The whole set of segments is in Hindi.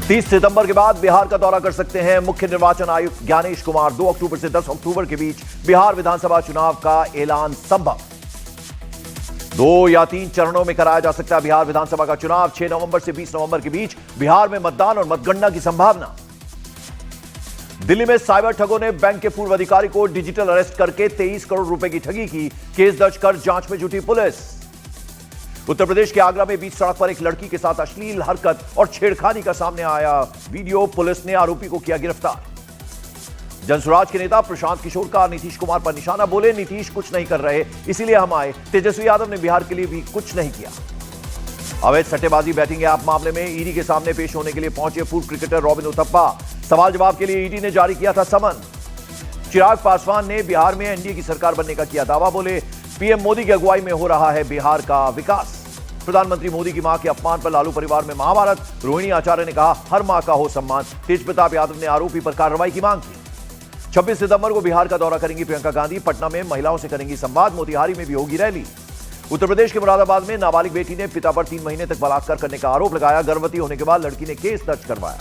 30 सितंबर के बाद बिहार का दौरा कर सकते हैं मुख्य निर्वाचन आयुक्त ज्ञानेश कुमार। 2 अक्टूबर से 10 अक्टूबर के बीच बिहार विधानसभा चुनाव का ऐलान संभव। 2 या 3 चरणों में कराया जा सकता है बिहार विधानसभा का चुनाव। 6 नवंबर से 20 नवंबर के बीच बिहार में मतदान और मतगणना की संभावना। दिल्ली में साइबर ठगों ने बैंक के पूर्व अधिकारी को डिजिटल अरेस्ट करके 23 करोड़ रुपए की ठगी की। केस दर्ज कर जांच में जुटी पुलिस। उत्तर प्रदेश के आगरा में बीच सड़क पर एक लड़की के साथ अश्लील हरकत और छेड़खानी का सामने आया वीडियो। पुलिस ने आरोपी को किया गिरफ्तार। जनसुराज के नेता प्रशांत किशोर का नीतीश कुमार पर निशाना। बोले, नीतीश कुछ नहीं कर रहे, इसीलिए हम आए। तेजस्वी यादव ने बिहार के लिए भी कुछ नहीं किया। अवैध सट्टेबाजी बैटिंग ऐप मामले में ईडी के सामने पेश होने के लिए पहुंचे पूर्व क्रिकेटर रॉबिन उथप्पा। सवाल जवाब के लिए ईडी ने जारी किया था समन। चिराग पासवान ने बिहार में एनडीए की सरकार बनने का किया दावा। बोले, पीएम मोदी की अगुवाई में हो रहा है बिहार का विकास। प्रधानमंत्री मोदी की मां के अपमान पर लालू परिवार में महाभारत। रोहिणी आचार्य ने कहा, हर मां का हो सम्मान। तेज प्रताप यादव ने आरोपी पर कार्रवाई की मांग की। 26 सितंबर को बिहार का दौरा करेंगी प्रियंका गांधी। पटना में महिलाओं से करेंगी संवाद। मोतिहारी में भी होगी रैली। उत्तर प्रदेश के मुरादाबाद में नाबालिग बेटी ने पिता पर 3 महीने तक बलात्कार करने का आरोप लगाया। गर्भवती होने के बाद लड़की ने केस दर्ज करवाया।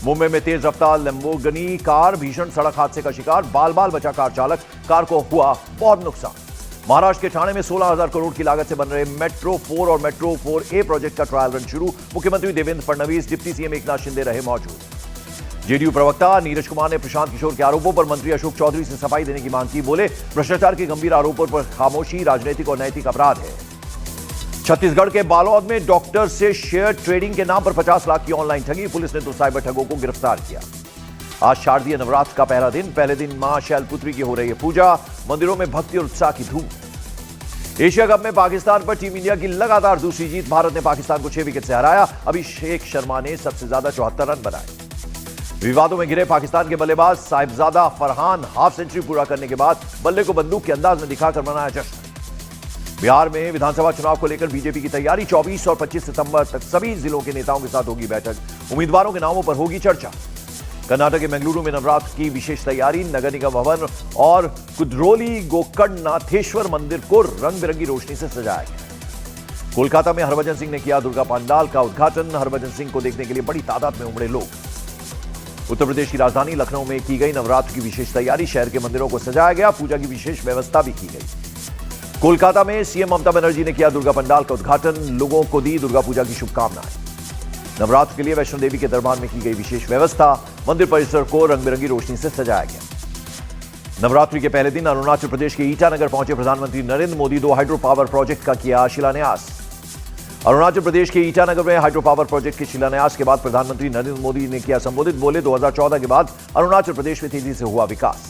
मुंबई में तेज रफ्तार लैम्बोर्गिनी कार भीषण सड़क हादसे का शिकार। बाल बाल बचा कार चालक। कार को हुआ बहुत नुकसान। महाराष्ट्र के ठाणे में 16,000 करोड़ की लागत से बन रहे मेट्रो 4 और मेट्रो 4A प्रोजेक्ट का ट्रायल रन शुरू। मुख्यमंत्री देवेंद्र फडणवीस, डिप्टी सीएम एकनाथ शिंदे रहे मौजूद। जेडीयू प्रवक्ता नीरज कुमार ने प्रशांत किशोर के आरोपों पर मंत्री अशोक चौधरी से सफाई देने की मांग की। बोले, भ्रष्टाचार के गंभीर आरोपों पर खामोशी राजनीतिक और नैतिक अपराध है। छत्तीसगढ़ के बालोद में डॉक्टर से शेयर ट्रेडिंग के नाम पर 50 लाख की ऑनलाइन ठगी। पुलिस ने 2 साइबर ठगों को गिरफ्तार किया। आज शारदीय नवरात्र का पहला दिन। पहले दिन मां शैलपुत्री की हो रही है पूजा। मंदिरों में भक्ति और उत्साह की धूम। एशिया कप में पाकिस्तान पर टीम इंडिया की लगातार दूसरी जीत। भारत ने पाकिस्तान को 6 विकेट से हराया। अभिषेक शर्मा ने सबसे ज्यादा 74 रन बनाए। विवादों में घिरे पाकिस्तान के बल्लेबाज साहिबजादा फरहान हाफ सेंचुरी पूरा करने के बाद बल्ले को बंदूक के अंदाज में दिखाकर मनाया जश्न। बिहार में विधानसभा चुनाव को लेकर बीजेपी की तैयारी। 24 और 25 सितंबर तक सभी जिलों के नेताओं के साथ होगी बैठक। उम्मीदवारों के नामों पर होगी चर्चा। कर्नाटक के मंगलुरु में नवरात्र की विशेष तैयारी। नगर निगम भवन और कुद्रोली गोकर्णनाथेश्वर मंदिर को रंग बिरंगी रोशनी से सजाया गया। कोलकाता में हरभजन सिंह ने किया दुर्गा पंडाल का उद्घाटन। हरभजन सिंह को देखने के लिए बड़ी तादाद में उमड़े लोग। उत्तर प्रदेश की राजधानी लखनऊ में की गई नवरात्र की विशेष तैयारी। शहर के मंदिरों को सजाया गया। पूजा की विशेष व्यवस्था भी की गई। कोलकाता में सीएम ममता बनर्जी ने किया दुर्गा पंडाल का उद्घाटन। लोगों को दी दुर्गा पूजा की शुभकामनाएं। नवरात्र के लिए वैष्णो देवी के दरबार में की गई विशेष व्यवस्था। मंदिर परिसर को रंग बिरंगी रोशनी से सजाया गया। नवरात्रि के पहले दिन अरुणाचल प्रदेश के ईटानगर पहुंचे प्रधानमंत्री Narendra Modi. 2 hydro power project का किया शिलान्यास। अरुणाचल प्रदेश के ईटानगर में हाइड्रो पावर प्रोजेक्ट के शिलान्यास के बाद प्रधानमंत्री नरेंद्र मोदी ने किया संबोधित। बोले, 2014 के बाद अरुणाचल प्रदेश में तेजी से हुआ विकास।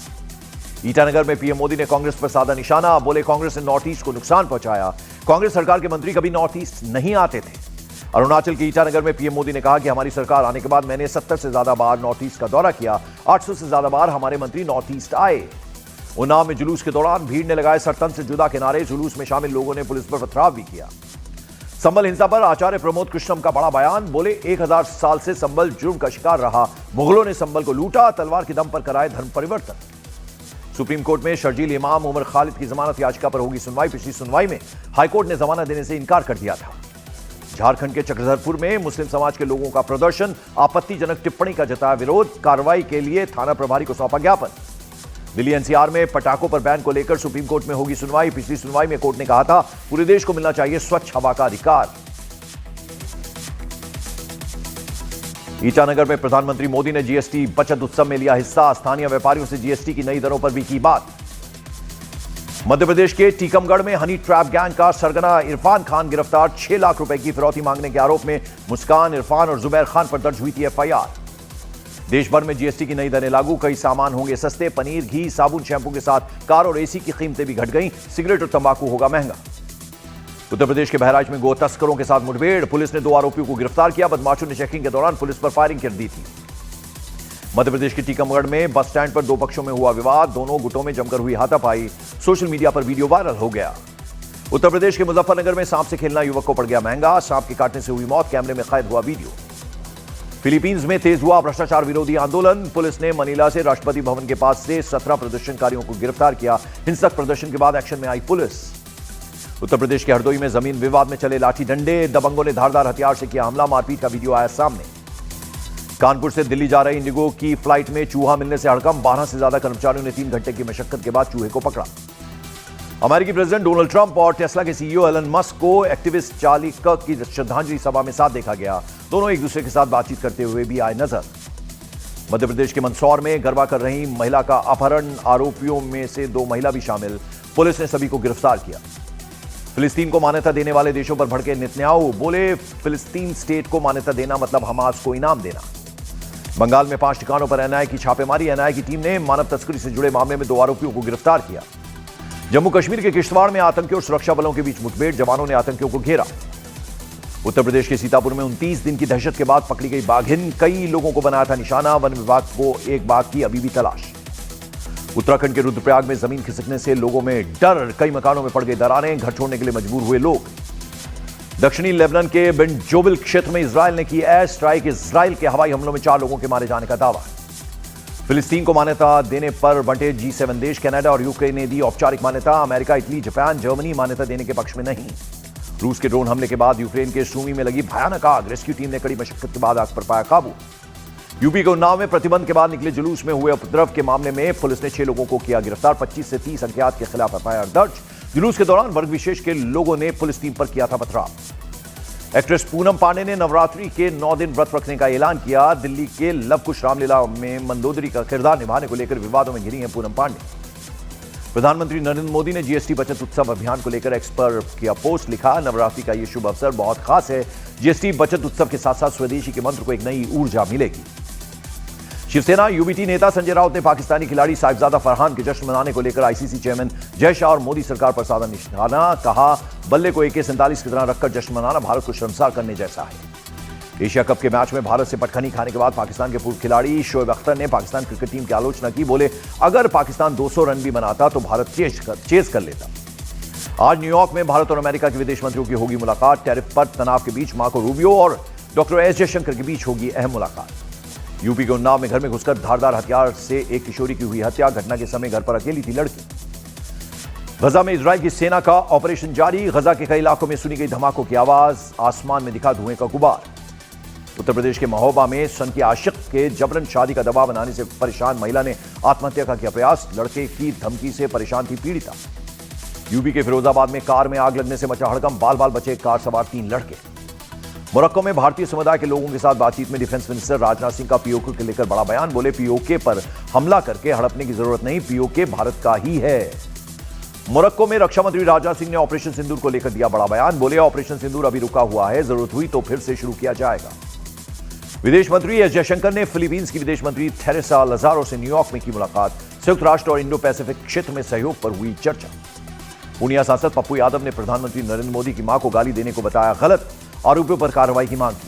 ईटानगर में पीएम मोदी ने कांग्रेस पर साधा निशाना। बोले, कांग्रेस ने नॉर्थ ईस्ट को नुकसान पहुंचाया। कांग्रेस सरकार के मंत्री कभी नॉर्थ ईस्ट नहीं आते थे। अरुणाचल के ईटानगर में पीएम मोदी ने कहा कि हमारी सरकार आने के बाद मैंने 70 से ज्यादा बार नॉर्थ ईस्ट का दौरा किया। 800 से ज्यादा बार हमारे मंत्री नॉर्थ ईस्ट आए। उन्नाव में जुलूस के दौरान भीड़ ने लगाए सरतन से जुदा के नारे। जुलूस में शामिल लोगों ने पुलिस पर पथराव भी किया। संबल हिंसा पर आचार्य प्रमोद कृष्णम का बड़ा बयान। बोले, 1000 साल से संबल जुर्म का शिकार रहा। मुगलों ने संबल को लूटा। तलवार के दम पर कराए धर्म परिवर्तन। सुप्रीम कोर्ट में शर्जील इमाम उमर खालिद की जमानत याचिका पर होगी सुनवाई। पिछली सुनवाई में हाईकोर्ट ने जमानत देने से इनकार कर दिया था। झारखंड के चक्रधरपुर में मुस्लिम समाज के लोगों का प्रदर्शन। आपत्तिजनक टिप्पणी का जताया विरोध। कार्रवाई के लिए थाना प्रभारी को सौंपा ज्ञापन। दिल्ली एनसीआर में पटाखों पर बैन को लेकर सुप्रीम कोर्ट में होगी सुनवाई। पिछली सुनवाई में कोर्ट ने कहा था, पूरे देश को मिलना चाहिए स्वच्छ हवा का अधिकार। ईटानगर में प्रधानमंत्री मोदी ने जीएसटी बचत उत्सव में लिया हिस्सा। स्थानीय व्यापारियों से जीएसटी की नई दरों पर भी की बात। मध्य प्रदेश के टीकमगढ़ में हनी ट्रैप गैंग का सरगना इरफान खान गिरफ्तार। 6 लाख रुपए की फिरौती मांगने के आरोप में मुस्कान, इरफान और जुबैर खान पर दर्ज हुई थी एफआईआर। देश भर में जीएसटी की नई दरें लागू। कई सामान होंगे सस्ते। पनीर, घी, साबुन, शैंपू के साथ कार और एसी की कीमतें भी घट गईं। सिगरेट और तंबाकू होगा महंगा। उत्तर प्रदेश के बहराइच में गो तस्करों के साथ मुठभेड़। पुलिस ने 2 आरोपियों को गिरफ्तार किया। बदमाशों ने चेकिंग के दौरान पुलिस पर फायरिंग कर दी थी। मध्य प्रदेश के टीकमगढ़ में बस स्टैंड पर 2 पक्षों में हुआ विवाद। दोनों गुटों में जमकर हुई हाथापाई। सोशल मीडिया पर वीडियो वायरल हो गया। उत्तर प्रदेश के मुजफ्फरनगर में सांप से खेलना युवक को पड़ गया महंगा। सांप के काटने से हुई मौत। कैमरे में कैद हुआ वीडियो। फिलीपींस में तेज हुआ भ्रष्टाचार विरोधी आंदोलन। पुलिस ने मनीला से राष्ट्रपति भवन के पास से 17 प्रदर्शनकारियों को गिरफ्तार किया। हिंसक प्रदर्शन के बाद एक्शन में आई पुलिस। उत्तर प्रदेश के हरदोई में जमीन विवाद में चले लाठी डंडे। दबंगों ने धारदार हथियार से किया हमला। मारपीट का वीडियो आया सामने। कानपुर से दिल्ली जा रही इंडिगो की फ्लाइट में चूहा मिलने से हड़कंप। 12 से ज्यादा कर्मचारियों ने 3 घंटे की मशक्कत के बाद चूहे को पकड़ा। अमेरिकी प्रेसिडेंट डोनाल्ड ट्रंप और टेस्ला के सीईओ एलन मस्क को एक्टिविस्ट चार्ली कर्क की श्रद्धांजलि सभा में साथ देखा गया। दोनों एक दूसरे के साथ बातचीत करते हुए भी आए नजर। मध्य प्रदेश के मंदसौर में गरबा कर रही महिला का अपहरण, आरोपियों में से 2 महिला भी शामिल। पुलिस ने सभी को गिरफ्तार किया। फिलिस्तीन को मान्यता देने वाले देशों पर भड़के नेतन्याहू, बोले फिलिस्तीन स्टेट को मान्यता देना मतलब हमास को इनाम देना। बंगाल में 5 ठिकानों पर एनआईए की छापेमारी। एनआईए की टीम ने मानव तस्करी से जुड़े मामले में 2 आरोपियों को गिरफ्तार किया। जम्मू कश्मीर के किश्तवाड़ में आतंकियों और सुरक्षा बलों के बीच मुठभेड़, जवानों ने आतंकियों को घेरा। उत्तर प्रदेश के सीतापुर में 29 दिन की दहशत के बाद पकड़ी गई बाघिन, कई लोगों को बनाया था निशाना। वन विभाग को एक बाघ की अभी भी तलाश। उत्तराखंड के रुद्रप्रयाग में जमीन खिसकने से लोगों में डर, कई मकानों में पड़ गई दरारें, घर छोड़ने के लिए मजबूर हुए लोग। दक्षिणी लेबनान के बिन जोबिल क्षेत्र में इजरायल ने की एयर स्ट्राइक। इजरायल के हवाई हमलों में 4 लोगों के मारे जाने का दावा। फिलिस्तीन को मान्यता देने पर बंटे G7 देश। कनाडा और यूक्रेन ने दी औपचारिक मान्यता। अमेरिका, इटली, जापान, जर्मनी मान्यता देने के पक्ष में नहीं। रूस के ड्रोन हमले के बाद यूक्रेन के सूमी में लगी भयानक आग। रेस्क्यू टीम ने कड़ी मशक्कत के बाद आग पर पाया काबू। यूपी के उन्नाव में प्रतिबंध के बाद निकले जुलूस में हुए उपद्रव के मामले में पुलिस ने 6 लोगों को किया गिरफ्तार। 25 से 30 अज्ञात के खिलाफ एफआईआर दर्ज। जुलूस के दौरान वर्ग विशेष के लोगों ने पुलिस टीम पर किया था पथराव। एक्ट्रेस पूनम पांडे ने नवरात्रि के 9 दिन व्रत रखने का ऐलान किया। दिल्ली के लव कुश रामलीला में मंदोदरी का किरदार निभाने को लेकर विवादों में घिरी हैं पूनम पांडे। प्रधानमंत्री नरेंद्र मोदी ने जीएसटी बचत उत्सव अभियान को लेकर एक्स पर किया पोस्ट। लिखा, नवरात्रि का यह शुभ अवसर बहुत खास है। जीएसटी बचत उत्सव के साथ साथ स्वदेशी के मंत्र को एक नई ऊर्जा मिलेगी। शिवसेना यूबीटी नेता संजय राउत ने पाकिस्तानी खिलाड़ी साहिबजादा फरहान के जश्न मनाने को लेकर आईसीसी चेयरमैन जय शाह और मोदी सरकार पर साधा निशाना। कहा, बल्ले को AK-47 की तरह रखकर जश्न मनाना भारत को शर्मसार करने जैसा है। एशिया कप के मैच में भारत से पटखनी खाने के बाद पाकिस्तान के पूर्व खिलाड़ी शोएब अख्तर ने पाकिस्तान क्रिकेट टीम की आलोचना की। बोले, अगर पाकिस्तान 200 रन भी बनाता तो भारत चेज कर लेता। आज न्यूयॉर्क में भारत और अमेरिका के विदेश मंत्रियों की होगी मुलाकात। टैरिफ पर तनाव के बीच मार्को रूबियो और डॉक्टर एस जयशंकर के बीच होगी अहम मुलाकात। यूपी के उन्नाव में घर में घुसकर धारदार हथियार से एक किशोरी की हुई हत्या। घटना के समय घर पर अकेली थी लड़की। गजा में इजरायल की सेना का ऑपरेशन जारी। गजा के कई इलाकों में सुनी गई धमाकों की आवाज। आसमान में दिखा धुएं का गुबार। उत्तर प्रदेश के महोबा में सन की आशिक के जबरन शादी का दबाव बनाने से परेशान महिला ने आत्महत्या का किया प्रयास। लड़के की धमकी से परेशान थी पीड़िता। यूपी के फिरोजाबाद में कार में आग लगने से मचा हड़कंप। बाल बाल बचे कार सवार 3 लड़के। मोरक्को में भारतीय समुदाय के लोगों के साथ बातचीत में डिफेंस मिनिस्टर राजनाथ सिंह का पीओके को लेकर बड़ा बयान। बोले, पीओके पर हमला करके हड़पने की जरूरत नहीं, पीओके भारत का ही है। मोरक्को में रक्षा मंत्री राजनाथ सिंह ने ऑपरेशन सिंदूर को लेकर दिया बड़ा बयान। बोले, ऑपरेशन सिंदूर अभी रुका हुआ है, जरूरत हुई तो फिर से शुरू किया जाएगा। विदेश मंत्री एस जयशंकर ने फिलीपींस की विदेश मंत्री थेरेसा लजारो से न्यूयॉर्क में की मुलाकात। संयुक्त राष्ट्र और इंडो पैसिफिक क्षेत्र में सहयोग पर हुई चर्चा। पूर्णिया सांसद पप्पू यादव ने प्रधानमंत्री नरेंद्र मोदी की मां को गाली देने को बताया गलत। आरोपियों पर कार्रवाई की मांग की।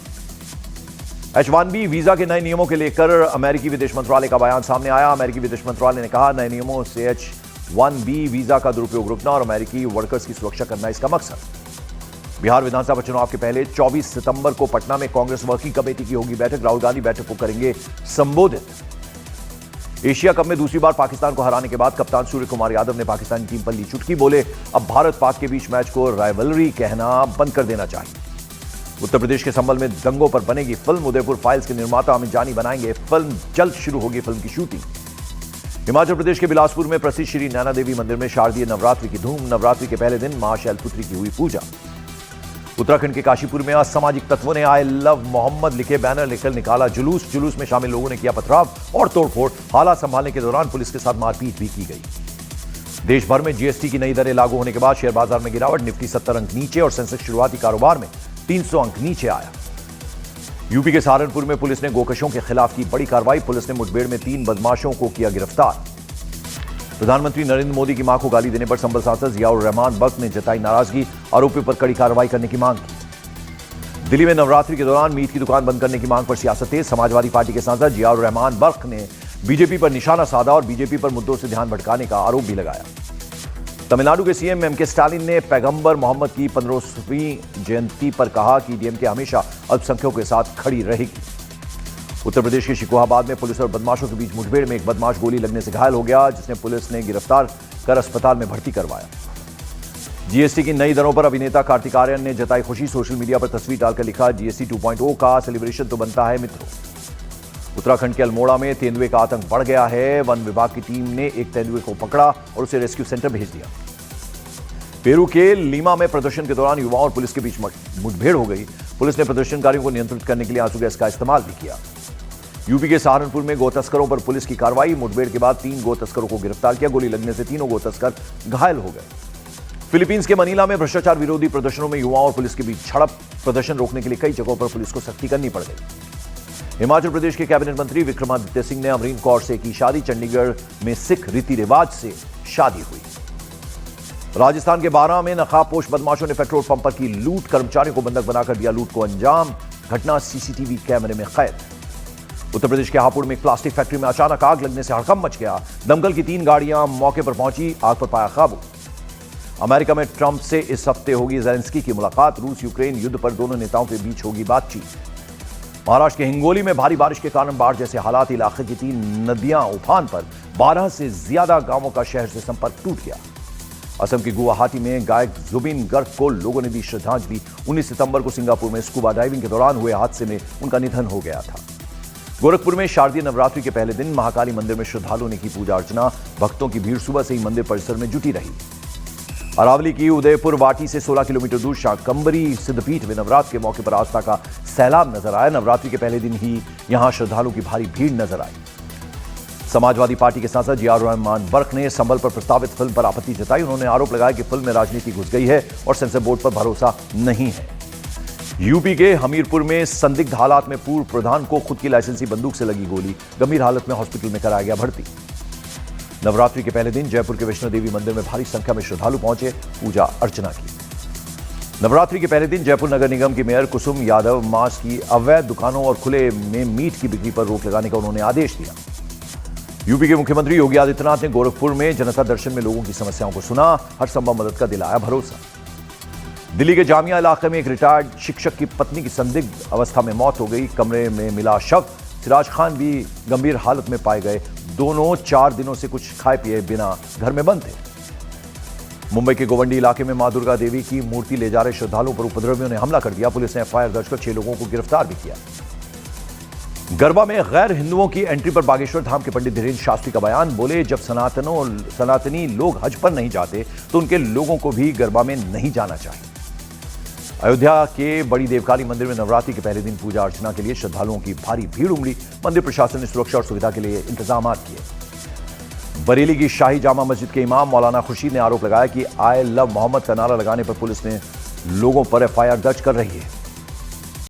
H-1B वीजा के नए नियमों के लेकर अमेरिकी विदेश मंत्रालय का बयान सामने आया। अमेरिकी विदेश मंत्रालय ने कहा, नए नियमों से H-1B वीजा का दुरुपयोग रोकना और अमेरिकी वर्कर्स की सुरक्षा करना इसका मकसद। बिहार विधानसभा चुनाव के पहले 24 सितंबर को पटना में कांग्रेस वर्किंग कमेटी की होगी बैठक। राहुल गांधी बैठक को करेंगे संबोधित। एशिया कप में दूसरी बार पाकिस्तान को हराने के बाद कप्तान सूर्य कुमार यादव ने पाकिस्तानी टीम पर ली चुटकी। बोले, अब भारत पाक के बीच मैच को राइवलरी कहना बंद कर देना चाहिए। उत्तर प्रदेश के संभल में दंगों पर बनेगी फिल्म। उदयपुर फाइल्स के निर्माता अमित जानी बनाएंगे फिल्म। जल्द शुरू होगी फिल्म की शूटिंग। हिमाचल प्रदेश के बिलासपुर में प्रसिद्ध श्री नैना देवी मंदिर में शारदीय नवरात्रि की धूम। नवरात्रि के पहले दिन मां शैलपुत्री की हुई पूजा। उत्तराखंड के काशीपुर में असामाजिक तत्वों ने आई लव मोहम्मद लिखे बैनर लेकर निकाला जुलूस। जुलूस में शामिल लोगों ने किया पथराव और तोड़फोड़। हालात संभालने के दौरान पुलिस के साथ मारपीट भी की गई। देश भर में जीएसटी की नई दरें लागू होने के बाद शेयर बाजार में गिरावट। निफ्टी 70 अंक नीचे और सेंसेक्स शुरुआती कारोबार में 300 अंक नीचे आया। यूपी के सहारनपुर में पुलिस ने गोकशों के खिलाफ की बड़ी कार्रवाई। पुलिस ने मुठभेड़ में 3 बदमाशों को किया गिरफ्तार। प्रधानमंत्री नरेंद्र मोदी की मां को गाली देने पर संभल सांसद जियाउर रहमान बख्श ने जताई नाराजगी। आरोपियों पर कड़ी कार्रवाई करने की मांग की। दिल्ली में नवरात्रि के दौरान मीट की दुकान बंद करने की मांग पर सियासत तेज। समाजवादी पार्टी के सांसद जियाउर रहमान बख्श ने बीजेपी पर निशाना साधा और बीजेपी पर मुद्दों से ध्यान भटकाने का आरोप भी लगाया। तमिलनाडु के सीएम एमके स्टालिन ने पैगंबर मोहम्मद की 15वीं जयंती पर कहा कि डीएमके हमेशा अल्पसंख्यकों के साथ खड़ी रहेगी। उत्तर प्रदेश के शिकोहाबाद में पुलिस और बदमाशों के बीच मुठभेड़ में एक बदमाश गोली लगने से घायल हो गया, जिसने पुलिस ने गिरफ्तार कर अस्पताल में भर्ती करवाया। जीएसटी की नई दरों पर अभिनेता कार्तिक आर्यन ने जताई खुशी। सोशल मीडिया पर तस्वीर डालकर लिखा, जीएसटी 2.0 का सेलिब्रेशन तो बनता है मित्रों। उत्तराखंड के अल्मोड़ा में तेंदुए का आतंक बढ़ गया है। वन विभाग की टीम ने एक तेंदुए को पकड़ा और उसे रेस्क्यू सेंटर भेज दिया। पेरू के लीमा में प्रदर्शन के दौरान युवाओं और पुलिस के बीच मुठभेड़ हो गई। पुलिस ने प्रदर्शनकारियों को नियंत्रित करने के लिए आंसू गैस का इस्तेमाल भी किया। यूपी के सहारनपुर में गो तस्करों पर पुलिस की कार्रवाई। मुठभेड़ के बाद 3 गो तस्करों को गिरफ्तार किया। गोली लगने से तीनों गो तस्कर घायल हो गए। फिलीपींस के मनीला में भ्रष्टाचार विरोधी प्रदर्शनों में युवाओं और पुलिस के बीच झड़प। प्रदर्शन रोकने के लिए कई जगहों पर पुलिस को सख्ती करनी पड़ गई। हिमाचल प्रदेश के कैबिनेट मंत्री विक्रमादित्य सिंह ने अमरीन कौर से की शादी। चंडीगढ़ में सिख रीति रिवाज से शादी हुई। राजस्थान के बारां में नकाबपोश बदमाशों ने पेट्रोल पंप पर की लूट। कर्मचारियों को बंधक बनाकर दिया लूट को अंजाम। घटना सीसीटीवी कैमरे में कैद। उत्तर प्रदेश के हापुड़ में एक प्लास्टिक फैक्ट्री में अचानक आग लगने से हड़कंप मच गया। दमकल की 3 गाड़ियां मौके पर पहुंची, आग पर पाया काबू। अमेरिका में ट्रंप से इस हफ्ते होगी जेलेंस्की की मुलाकात। रूस यूक्रेन युद्ध पर दोनों नेताओं के बीच होगी बातचीत। महाराष्ट्र के हिंगोली में भारी बारिश के कारण बाढ़ जैसे हालात। इलाके की 3 नदियां उफान पर। 12 से ज्यादा गांवों का शहर से संपर्क टूट गया। असम के गुवाहाटी में गायक जुबिन गर्ग को लोगों ने दी श्रद्धांजलि। 19 सितंबर को सिंगापुर में स्कूबा डाइविंग के दौरान हुए हादसे में उनका निधन हो गया था। गोरखपुर में शारदीय नवरात्रि के पहले दिन महाकाली मंदिर में श्रद्धालुओं ने की पूजा अर्चना। भक्तों की भीड़ सुबह से ही मंदिर परिसर में जुटी रही। अरावली की उदयपुर वाटी से 16 किलोमीटर दूर शाकंभरी सिद्धपीठ में नवरात्र के मौके पर आस्था का सैलाब नजर आया। नवरात्रि के पहले दिन ही यहां श्रद्धालुओं की भारी भीड़ नजर आई। समाजवादी पार्टी के सांसद जियाउर रहमान बर्क ने संभल पर प्रस्तावित फिल्म पर आपत्ति जताई। उन्होंने आरोप लगाया कि फिल्म में राजनीति घुस गई है और सेंसर बोर्ड पर भरोसा नहीं है। यूपी के हमीरपुर में संदिग्ध हालात में पूर्व प्रधान को खुद की लाइसेंसी बंदूक से लगी गोली। गंभीर हालत में हॉस्पिटल में कराया गया भर्ती। नवरात्रि के पहले दिन जयपुर के वैष्णो देवी मंदिर में भारी संख्या में श्रद्धालु पहुंचे, पूजा अर्चना की। नवरात्रि के पहले दिन जयपुर नगर निगम की मेयर कुसुम यादव मांस की अवैध दुकानों और खुले में मीट की बिक्री पर रोक लगाने का उन्होंने आदेश दिया। यूपी के मुख्यमंत्री योगी आदित्यनाथ ने गोरखपुर में जनता दर्शन में लोगों की समस्याओं को सुना। हर संभव मदद का दिलाया भरोसा। दिल्ली के जामिया इलाके में एक रिटायर्ड शिक्षक की पत्नी की संदिग्ध अवस्था में मौत हो गई। कमरे में मिला शव। सिराज खान भी गंभीर हालत में पाए गए। दोनों 4 दिनों से कुछ खाए पिए बिना घर में बंद थे। मुंबई के गोवंडी इलाके में मां दुर्गा देवी की मूर्ति ले जा रहे श्रद्धालुओं पर उपद्रवियों ने हमला कर दिया। पुलिस ने एफआईआर दर्ज कर 6 लोगों को गिरफ्तार भी किया। गरबा में गैर हिंदुओं की एंट्री पर बागेश्वर धाम के पंडित धीरेन्द्र शास्त्री का बयान। बोले, जब सनातनी लोग हज पर नहीं जाते तो उनके लोगों को भी गरबा में नहीं जाना चाहिए। अयोध्या के बड़ी देवकाली मंदिर में नवरात्रि के पहले दिन पूजा अर्चना के लिए श्रद्धालुओं की भारी भीड़ उमड़ी। मंदिर प्रशासन ने सुरक्षा और सुविधा के लिए इंतजाम किए। बरेली की शाही जामा मस्जिद के इमाम मौलाना खुर्शीद ने आरोप लगाया कि आई लव मोहम्मद का नारा लगाने पर पुलिस ने लोगों पर एफआईआर दर्ज कर रही है।